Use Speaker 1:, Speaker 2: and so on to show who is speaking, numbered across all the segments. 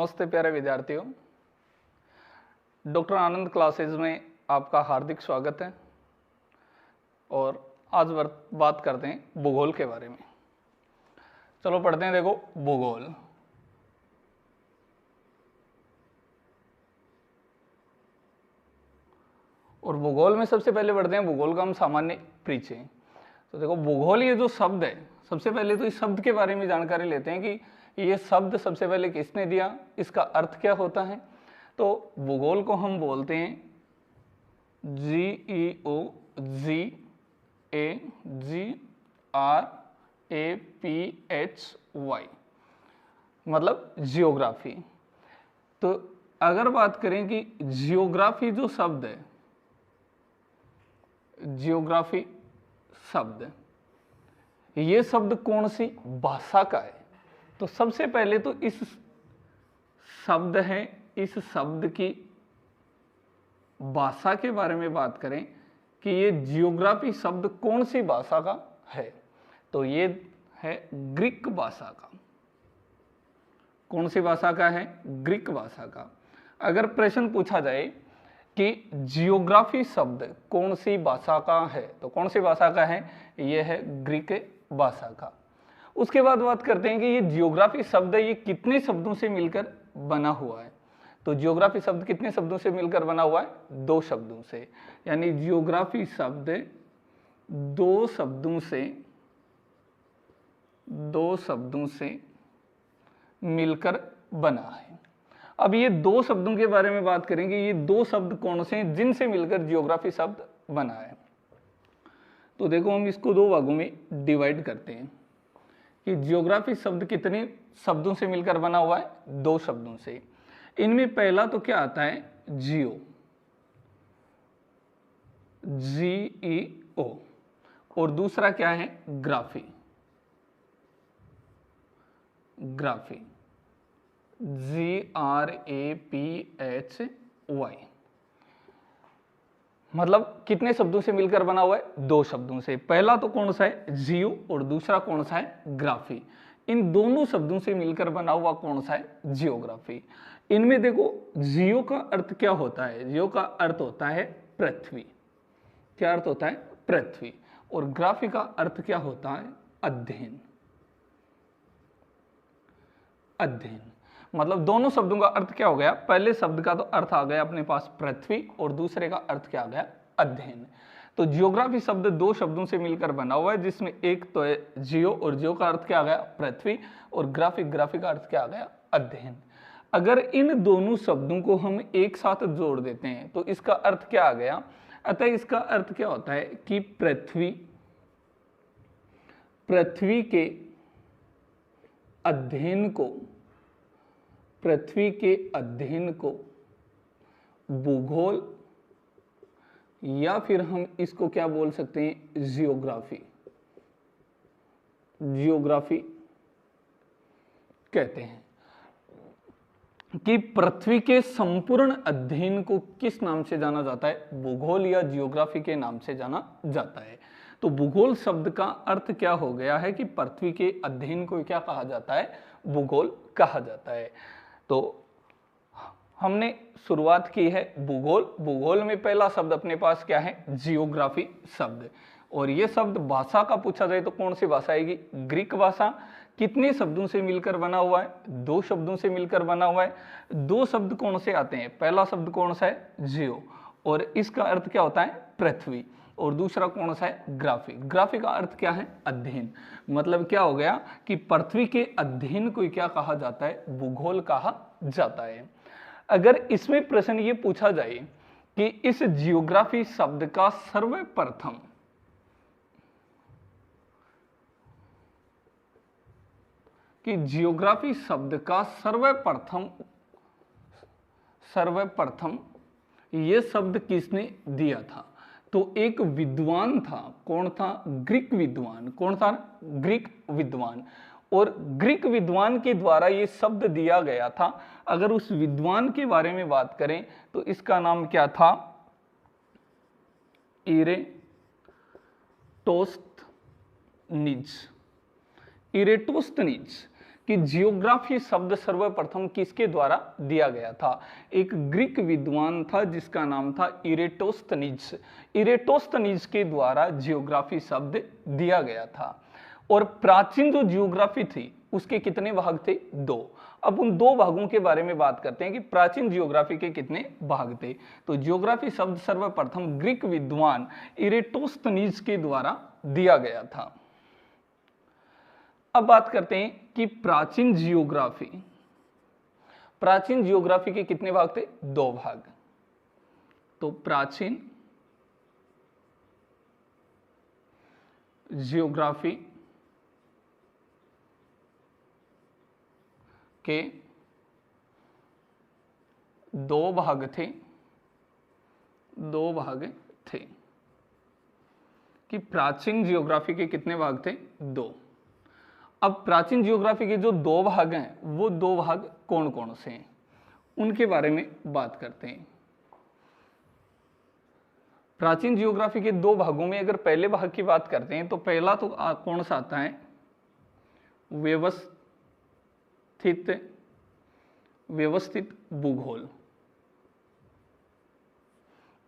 Speaker 1: नमस्ते प्यारे विद्यार्थियों, डॉक्टर आनंद क्लासेज में आपका हार्दिक स्वागत है। और आज बात करते हैं भूगोल के बारे में। चलो पढ़ते हैं। देखो, भूगोल और भूगोल में सबसे पहले पढ़ते हैं भूगोल का हम सामान्य परिचय। तो देखो, भूगोल ये जो शब्द है, सबसे पहले तो इस शब्द के बारे में जानकारी लेते हैं कि ये शब्द सबसे पहले किसने दिया, इसका अर्थ क्या होता है। तो भूगोल को हम बोलते हैं GEOGRAPHY, मतलब जियोग्राफी। तो अगर बात करें कि जियोग्राफी जो शब्द है, जियोग्राफी शब्द, ये शब्द कौन सी भाषा का है। तो सबसे पहले तो इस शब्द है, इस शब्द की भाषा के बारे में बात करें कि ये जियोग्राफी शब्द कौन सी भाषा का है। तो ये है ग्रीक भाषा का। कौन सी भाषा का है? ग्रीक भाषा का। अगर प्रश्न पूछा जाए कि जियोग्राफी शब्द कौन सी भाषा का है, तो कौन सी भाषा का है? यह है ग्रीक भाषा का। उसके बाद बात करते हैं कि ये जियोग्राफी शब्द है, ये कितने शब्दों से मिलकर बना हुआ है। तो जियोग्राफी शब्द कितने शब्दों से मिलकर बना हुआ है? 2 शब्दों से। यानी जियोग्राफी शब्द 2 शब्दों से मिलकर बना है। अब ये 2 शब्दों के बारे में बात करेंगे। ये 2 शब्द कौन से हैं जिनसे मिलकर जियोग्राफी शब्द बना है। तो देखो, हम इसको 2 भागों में डिवाइड करते हैं कि जियोग्राफी शब्द कितने शब्दों से मिलकर बना हुआ है? 2 शब्दों से। इनमें पहला तो क्या आता है? जियो, GEO। और दूसरा क्या है? Graphy, graphy, GRAPHY। मतलब कितने शब्दों से मिलकर बना हुआ है? 2 शब्दों से। पहला तो कौन सा है? जियो, और दूसरा कौन सा है? ग्राफी। इन दोनों शब्दों से मिलकर बना हुआ कौन सा है? जियोग्राफी। इनमें देखो, जियो का अर्थ क्या होता है? जियो का अर्थ होता है पृथ्वी। क्या अर्थ होता है? पृथ्वी। और ग्राफी का अर्थ क्या होता है? अध्ययन, अध्ययन। मतलब दोनों शब्दों का अर्थ क्या हो गया? पहले शब्द का तो अर्थ आ गया अपने पास पृथ्वी, और दूसरे का अर्थ क्या आ गया? अध्ययन। तो जियोग्राफी शब्द 2 शब्दों से मिलकर बना हुआ है, जिसमें एक तो है जियो, और जियो का अर्थ क्या आ गया? पृथ्वी, और ग्राफी, ग्राफी का अर्थ क्या आ गया? अध्ययन। अगर इन दोनों शब्दों को हम एक साथ जोड़ देते हैं तो इसका अर्थ क्या आ गया? अतः इसका अर्थ क्या होता है कि पृथ्वी के अध्ययन को, पृथ्वी के अध्ययन को भूगोल, या फिर हम इसको क्या बोल सकते हैं? जियोग्राफी, जियोग्राफी कहते हैं। कि पृथ्वी के संपूर्ण अध्ययन को किस नाम से जाना जाता है? भूगोल या जियोग्राफी के नाम से जाना जाता है। तो भूगोल शब्द का अर्थ क्या हो गया है कि पृथ्वी के अध्ययन को क्या कहा जाता है? भूगोल कहा जाता है। तो हमने शुरुआत की है भूगोल। भूगोल में पहला शब्द अपने पास क्या है? जियोग्राफी शब्द। और ये शब्द भाषा का पूछा जाए तो कौन सी भाषा आएगी? ग्रीक भाषा। कितने शब्दों से मिलकर बना हुआ है? 2 शब्दों से मिलकर बना हुआ है। 2 शब्द कौन से आते हैं? पहला शब्द कौन सा है? जियो, और इसका अर्थ क्या होता है? पृथ्वी। और दूसरा कौन सा है? ग्राफी। ग्राफी का अर्थ क्या है? अध्ययन। मतलब क्या हो गया कि पृथ्वी के अध्ययन को क्या कहा जाता है? भूगोल कहा जाता है। अगर इसमें प्रश्न ये पूछा जाए कि इस जियोग्राफी शब्द का सर्वप्रथम सर्वप्रथम ये शब्द किसने दिया था? तो एक विद्वान था। कौन था? ग्रीक विद्वान। कौन था? ग्रीक विद्वान। और ग्रीक विद्वान के द्वारा ये शब्द दिया गया था। अगर उस विद्वान के बारे में बात करें तो इसका नाम क्या था? इरेटोस्थनीज। कि जियोग्राफी शब्द सर्वप्रथम किसके द्वारा दिया गया था? एक ग्रीक विद्वान था जिसका नाम था इरेटोस्थनीज। इरेटोस्थनीज के द्वारा जियोग्राफी शब्द दिया गया था। और प्राचीन जो जियोग्राफी थी उसके कितने भाग थे? 2। अब उन 2 भागों के बारे में बात करते हैं कि प्राचीन जियोग्राफी के कितने भाग थे। तो जियोग्राफी शब्द सर्वप्रथम ग्रीक विद्वान इरेटोस्थनीज के द्वारा दिया गया था। अब बात करते हैं कि प्राचीन जियोग्राफी के कितने भाग थे? 2 भाग। तो प्राचीन जियोग्राफी के 2 भाग थे। कि प्राचीन जियोग्राफी के कितने भाग थे? 2। अब प्राचीन जियोग्राफी के जो 2 भाग हैं वो 2 भाग कौन कौन से हैं उनके बारे में बात करते हैं। प्राचीन जियोग्राफी के 2 भागों में अगर पहले भाग की बात करते हैं तो पहला तो कौन सा आता है? व्यवस्थित भूगोल।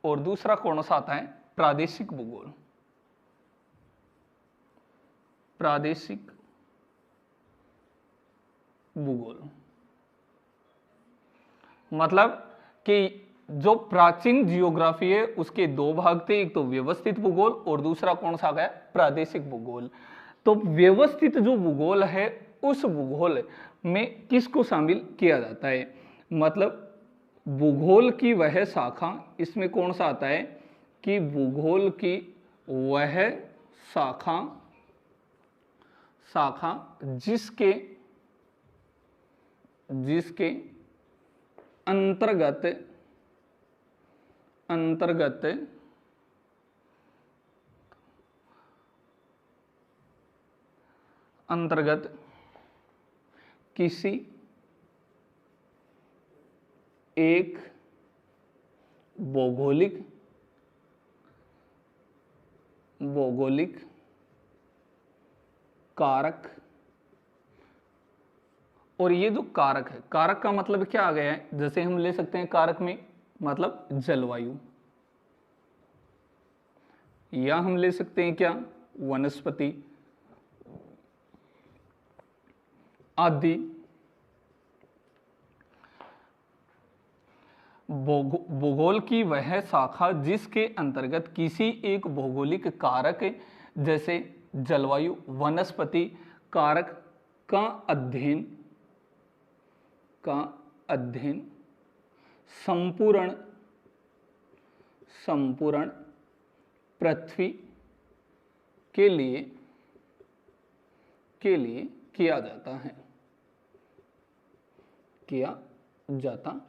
Speaker 1: और दूसरा कौन सा आता है? प्रादेशिक भूगोल। मतलब कि जो प्राचीन जियोग्राफी है उसके 2 भाग थे, एक तो व्यवस्थित भूगोल और दूसरा कौन सा गया? प्रादेशिक भूगोल। तो व्यवस्थित जो भूगोल है उस भूगोल में किसको शामिल किया जाता है? मतलब भूगोल की वह शाखा, इसमें कौन सा आता है कि भूगोल की वह शाखा जिसके अंतर्गत किसी एक भौगोलिक कारक, और ये जो कारक है, कारक का मतलब क्या आ गया है? जैसे हम ले सकते हैं कारक में मतलब जलवायु, या हम ले सकते हैं क्या? वनस्पति आदि। भूगोल की वह शाखा जिसके अंतर्गत किसी एक भौगोलिक कारक जैसे जलवायु, वनस्पति कारक का अध्ययन संपूर्ण पृथ्वी के लिए किया जाता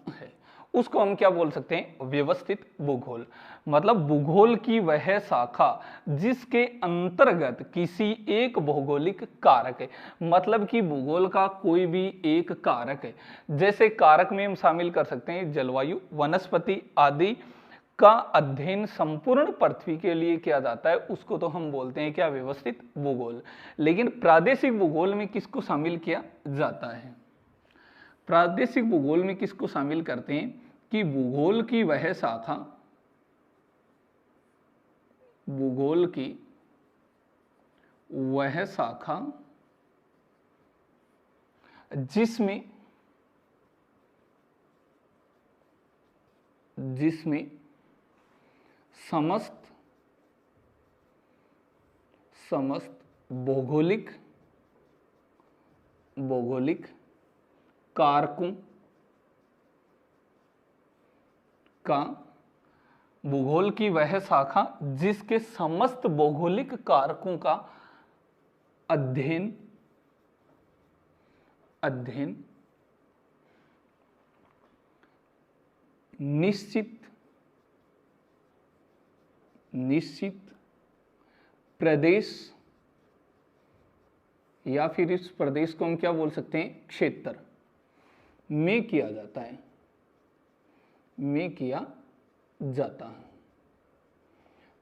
Speaker 1: है। उसको हम क्या बोल सकते हैं? व्यवस्थित भूगोल। मतलब भूगोल की वह शाखा जिसके अंतर्गत किसी एक भौगोलिक कारक है, मतलब कि भूगोल का कोई भी एक कारक है। जैसे कारक में हम शामिल कर सकते हैं जलवायु, वनस्पति आदि का अध्ययन संपूर्ण पृथ्वी के लिए किया जाता है, उसको तो हम बोलते हैं क्या? व्यवस्थित भूगोल। लेकिन प्रादेशिक भूगोल में किसको शामिल किया जाता है? प्रादेशिक भूगोल में किसको शामिल करते हैं कि भूगोल की वह शाखा जिसमें समस्त भौगोलिक कारकों का, भूगोल की वह शाखा जिसके समस्त भौगोलिक कारकों का अध्ययन निश्चित प्रदेश, या फिर इस प्रदेश को हम क्या बोल सकते हैं? क्षेत्र में किया जाता है।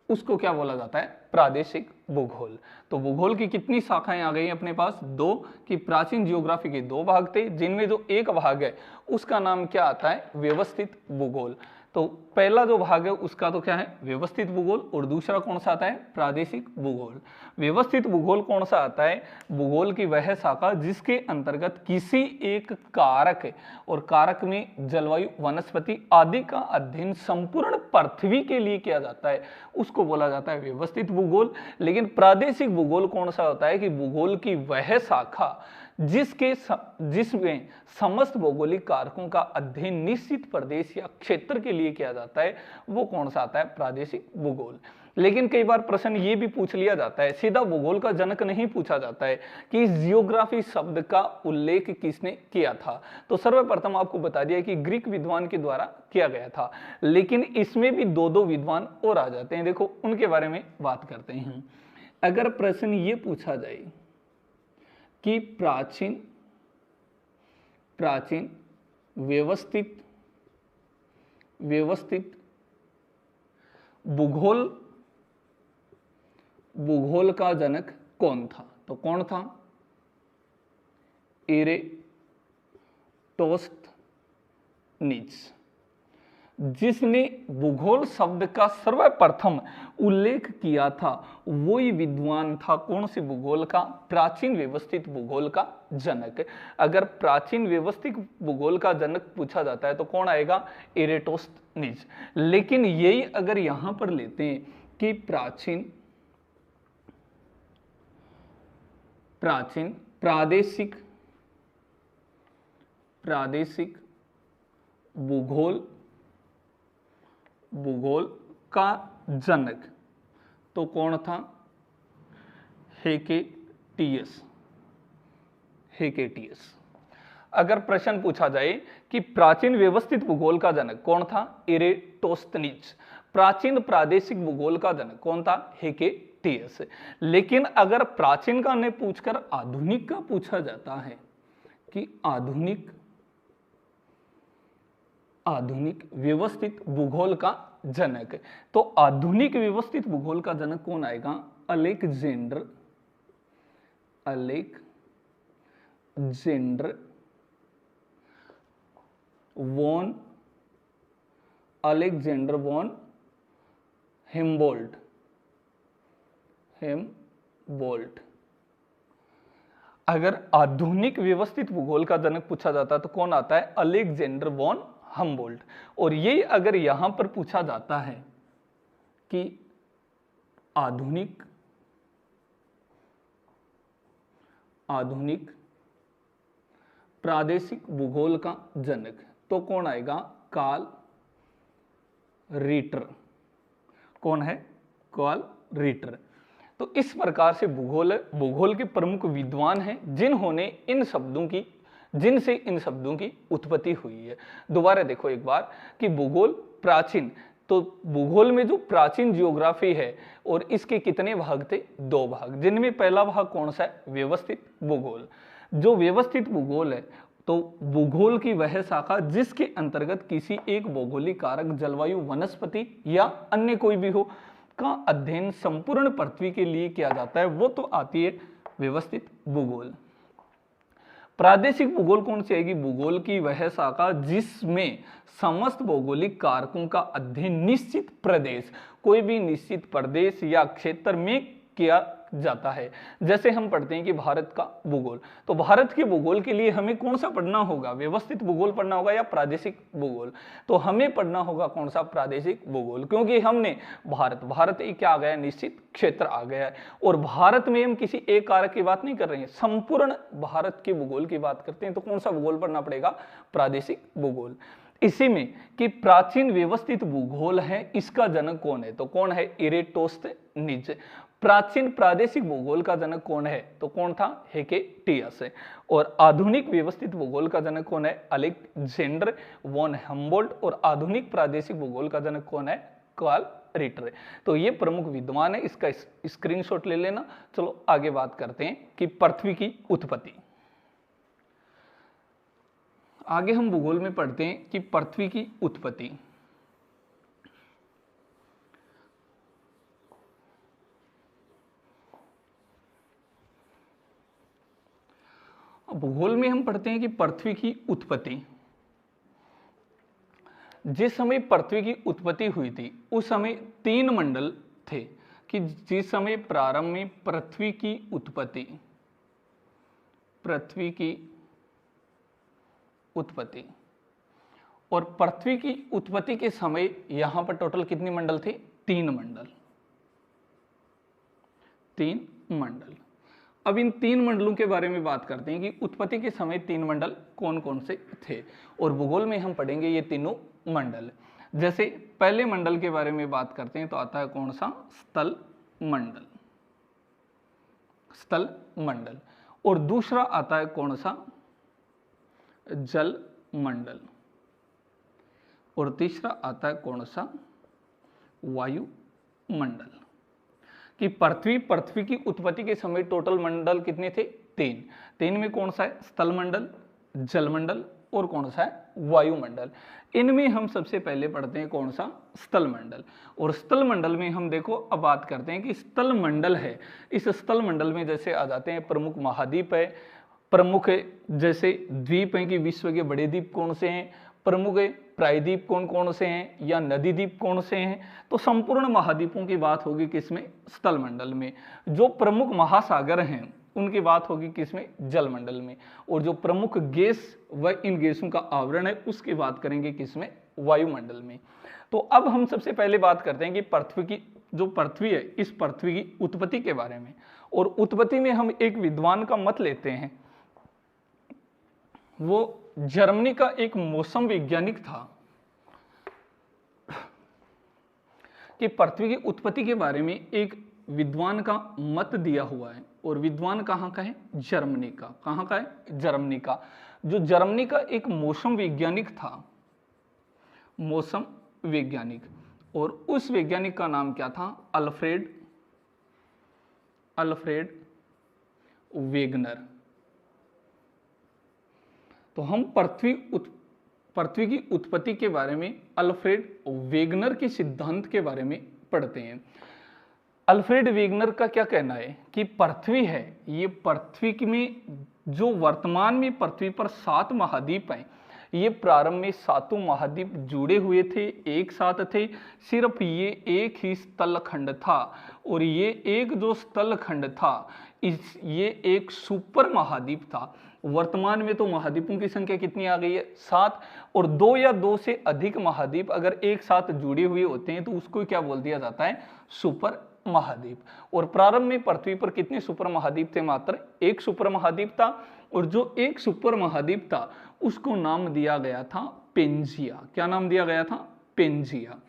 Speaker 1: उसको क्या बोला जाता है? प्रादेशिक भूगोल। तो भूगोल की कितनी शाखाएं आ गई अपने पास? दो। कि प्राचीन जियोग्राफी के दो भाग थे, जिनमें जो एक भाग है उसका नाम क्या आता है? व्यवस्थित भूगोल। तो पहला जो भाग है उसका तो क्या है? व्यवस्थित भूगोल। और दूसरा कौन सा आता है? प्रादेशिक भूगोल। व्यवस्थित भूगोल कौन सा आता है? भूगोल की वह शाखा जिसके अंतर्गत किसी एक कारक, और कारक में जलवायु, वनस्पति आदि का अध्ययन संपूर्ण पृथ्वी के लिए किया जाता है, उसको बोला जाता है व्यवस्थित भूगोल। लेकिन प्रादेशिक भूगोल कौन सा होता है? कि भूगोल की वह शाखा जिसमें समस्त भौगोलिक कारकों का अध्ययन निश्चित प्रदेश या क्षेत्र के लिए किया जाता है, वो कौन सा आता है? प्रादेशिक भूगोल। लेकिन कई बार प्रश्न ये भी पूछ लिया जाता है, सीधा भूगोल का जनक नहीं पूछा जाता है कि जियोग्राफी शब्द का उल्लेख किसने किया था। तो सर्वप्रथम आपको बता दिया कि ग्रीक विद्वान के द्वारा किया गया था, लेकिन इसमें भी दो दो विद्वान और आ जाते हैं। देखो उनके बारे में बात करते हैं। अगर प्रश्न ये पूछा जाए कि प्राचीन व्यवस्थित भूगोल का जनक कौन था? तो कौन था? इरेटोस्थनीज। जिसने भूगोल शब्द का सर्वप्रथम उल्लेख किया था वही विद्वान था कौन से भूगोल का? प्राचीन व्यवस्थित भूगोल का जनक। अगर प्राचीन व्यवस्थित भूगोल का जनक पूछा जाता है तो कौन आएगा? इरेटोस्थनीज। लेकिन यही अगर यहां पर लेते हैं कि प्राचीन प्रादेशिक भूगोल का जनक तो कौन था? हेकेटियस। अगर प्रश्न पूछा जाए कि प्राचीन व्यवस्थित भूगोल का जनक कौन था? इरेटोस्थनीज। प्राचीन प्रादेशिक भूगोल का जनक कौन था? हेकेटियस। लेकिन अगर प्राचीन का नहीं पूछकर आधुनिक का पूछा जाता है कि आधुनिक व्यवस्थित भूगोल का जनक, तो आधुनिक व्यवस्थित भूगोल का जनक कौन आएगा? Alexander von Humboldt. अगर आधुनिक व्यवस्थित भूगोल का जनक पूछा जाता है तो कौन आता है? Alexander von Humboldt. और ये अगर यहां पर पूछा जाता है कि आधुनिक प्रादेशिक भूगोल का जनक तो कौन आएगा? Carl Ritter. कौन है? Carl Ritter. तो इस प्रकार से भूगोल के प्रमुख विद्वान हैं जिनसे इन शब्दों की उत्पत्ति हुई है। दोबारा देखो एक बार कि भूगोल प्राचीन, तो भूगोल में जो प्राचीन जियोग्राफी है और इसके कितने भाग थे? दो भाग, जिनमें पहला भाग कौन सा है? व्यवस्थित भूगोल। जो व्यवस्थित भूगोल है तो भूगोल की वह शाखा जिसके अंतर्गत किसी एक भौगोलिक कारक, जलवायु, वनस्पति या अन्य कोई भी हो का अध्ययन संपूर्ण पृथ्वी के लिए किया जाता है, वो तो आती है व्यवस्थित भूगोल। प्रादेशिक भूगोल कौन सी आएगी? भूगोल की वह शाखा जिसमें समस्त भौगोलिक कारकों का अध्ययन निश्चित प्रदेश, कोई भी निश्चित प्रदेश या क्षेत्र में किया जाता है। जैसे हम पढ़ते हैं कि भारत का भूगोल, तो भारत के भूगोल के लिए हमें कौन सा पढ़ना होगा? व्यवस्थित भूगोल पढ़ना होगा या प्रादेशिक भूगोल? तो हमें पढ़ना होगा कौन सा? प्रादेशिक भूगोल, क्योंकि हमने भारत एक क्या आ गया? निश्चित क्षेत्र आ गया है। और भारत में हम किसी एक कारक की बात नहीं कर रहे हैं, संपूर्ण भारत के भूगोल की बात करते हैं, तो कौन सा भूगोल पढ़ना पड़ेगा? प्रादेशिक भूगोल। इसी में कि प्राचीन व्यवस्थित भूगोल है, इसका जनक कौन है? तो कौन है? इरेटोस्थनीज। प्राचीन प्रादेशिक भूगोल का जनक कौन है? तो कौन था? हेकेटियस। और आधुनिक व्यवस्थित भूगोल का जनक कौन है? Alexander von Humboldt. और आधुनिक प्रादेशिक भूगोल का जनक कौन है? Carl Ritter. तो ये प्रमुख विद्वान है, इसका स्क्रीनशॉट ले लेना। चलो आगे बात करते हैं कि पृथ्वी की उत्पत्ति। आगे हम भूगोल में पढ़ते हैं कि पृथ्वी की उत्पत्ति। भूगोल में हम पढ़ते हैं कि पृथ्वी की उत्पत्ति, जिस समय पृथ्वी की उत्पत्ति हुई थी उस समय 3 मंडल थे, कि जिस समय प्रारंभ में पृथ्वी की उत्पत्ति और पृथ्वी की उत्पत्ति के समय यहां पर टोटल कितने मंडल थे? 3 मंडल। अब इन 3 मंडलों के बारे में बात करते हैं कि उत्पत्ति के समय 3 मंडल कौन कौन से थे, और भूगोल में हम पढ़ेंगे ये तीनों मंडल। जैसे पहले मंडल के बारे में बात करते हैं तो आता है कौन सा? स्थल मंडल। और दूसरा आता है कौन सा? जल मंडल। और तीसरा आता है कौन सा? वायु मंडल। कि पृथ्वी की उत्पत्ति के समय टोटल मंडल कितने थे? 3 में कौन सा है? स्थल मंडल, जल मंडल और कौन सा है? वायुमंडल। इनमें हम सबसे पहले पढ़ते हैं कौन सा? स्थल मंडल। और स्थल मंडल में हम देखो अब बात करते हैं कि स्थल मंडल है, इस स्थल मंडल में जैसे आ जाते हैं प्रमुख महाद्वीप है, प्रमुख जैसे द्वीप हैं कि विश्व के बड़े द्वीप कौन से हैं, प्रमुख प्रायद्वीप कौन कौन से हैं, या नदी द्वीप कौन से हैं। तो संपूर्ण महाद्वीपों की बात होगी किसमें? स्थल मंडल में। जो प्रमुख महासागर हैं उनकी बात होगी किसमें? जल मंडल में। और जो प्रमुख गैस व इन गैसों का आवरण है उसकी बात करेंगे किसमें? वायुमंडल में। तो अब हम सबसे पहले बात करते हैं कि पृथ्वी है, इस पृथ्वी की उत्पत्ति के बारे में। और उत्पत्ति में हम एक विद्वान का मत लेते हैं, वो जर्मनी का एक मौसम वैज्ञानिक था, कि पृथ्वी की उत्पत्ति के बारे में एक विद्वान का मत दिया हुआ है। और विद्वान कहाँ का है? जर्मनी का। कहाँ का है? जर्मनी का। जो जर्मनी का एक मौसम वैज्ञानिक था, मौसम वैज्ञानिक, और उस वैज्ञानिक का नाम क्या था? Alfred Wegener. तो हम पृथ्वी की उत्पत्ति के बारे में अल्फ्रेड वेगनर के सिद्धांत के बारे में पढ़ते हैं। अल्फ्रेड वेगनर का क्या कहना है कि पृथ्वी है, ये पृथ्वी में जो वर्तमान में पृथ्वी पर 7 महाद्वीप हैं, ये प्रारंभ में 7 महाद्वीप जुड़े हुए थे, एक साथ थे। सिर्फ ये एक ही स्थलखंड था, और ये एक जो स्थलखंड था ये एक सुपर महाद्वीप था। वर्तमान में तो महाद्वीपों की संख्या कितनी आ गई है? 7। और 2 या 2 से अधिक महाद्वीप अगर एक साथ जुड़े हुए होते हैं तो उसको क्या बोल दिया जाता है? सुपर महाद्वीप। और प्रारंभ में पृथ्वी पर कितने सुपर महाद्वीप थे? मात्र एक सुपर महाद्वीप था, और जो एक सुपर महाद्वीप था उसको नाम दिया गया था पेंजिया। क्या नाम दिया गया था? पेंजिया।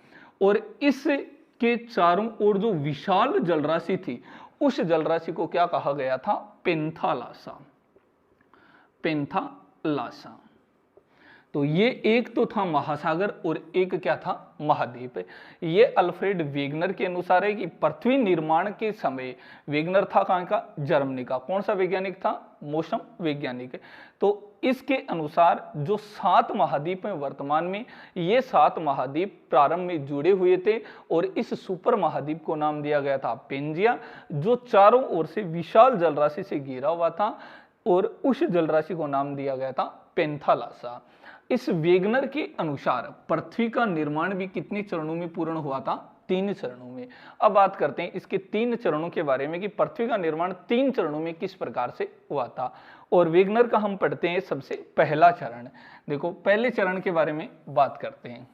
Speaker 1: और इसके चारों ओर जो विशाल जलराशि थी उस जलराशि को क्या कहा गया था? पेंथालासा। तो ये एक तो था महासागर और एक क्या था? महाद्वीप। ये अल्फ्रेड वेगनर के अनुसार है कि पृथ्वी निर्माण के समय, वेगनर था कहाँ का? जर्मनी का। कौन सा वैज्ञानिक था? मौसम वैज्ञानिक। तो इसके अनुसार जो 7 महाद्वीप हैं वर्तमान में, ये 7 महाद्वीप प्रारंभ में जुड़े हुए थे, और इस सुपर महाद्वीप को नाम दिया गया था पेंजिया, जो चारों ओर से विशाल जलराशि से घिरा हुआ था, और उस जलराशि को नाम दिया गया था पेंथालासा। इस वेगनर के अनुसार पृथ्वी का निर्माण भी कितने चरणों में पूर्ण हुआ था? 3 चरणों में। अब बात करते हैं इसके 3 चरणों के बारे में कि पृथ्वी का निर्माण 3 चरणों में किस प्रकार से हुआ था। और वेगनर का हम पढ़ते हैं सबसे पहला चरण। देखो पहले चरण के बारे में बात करते हैं।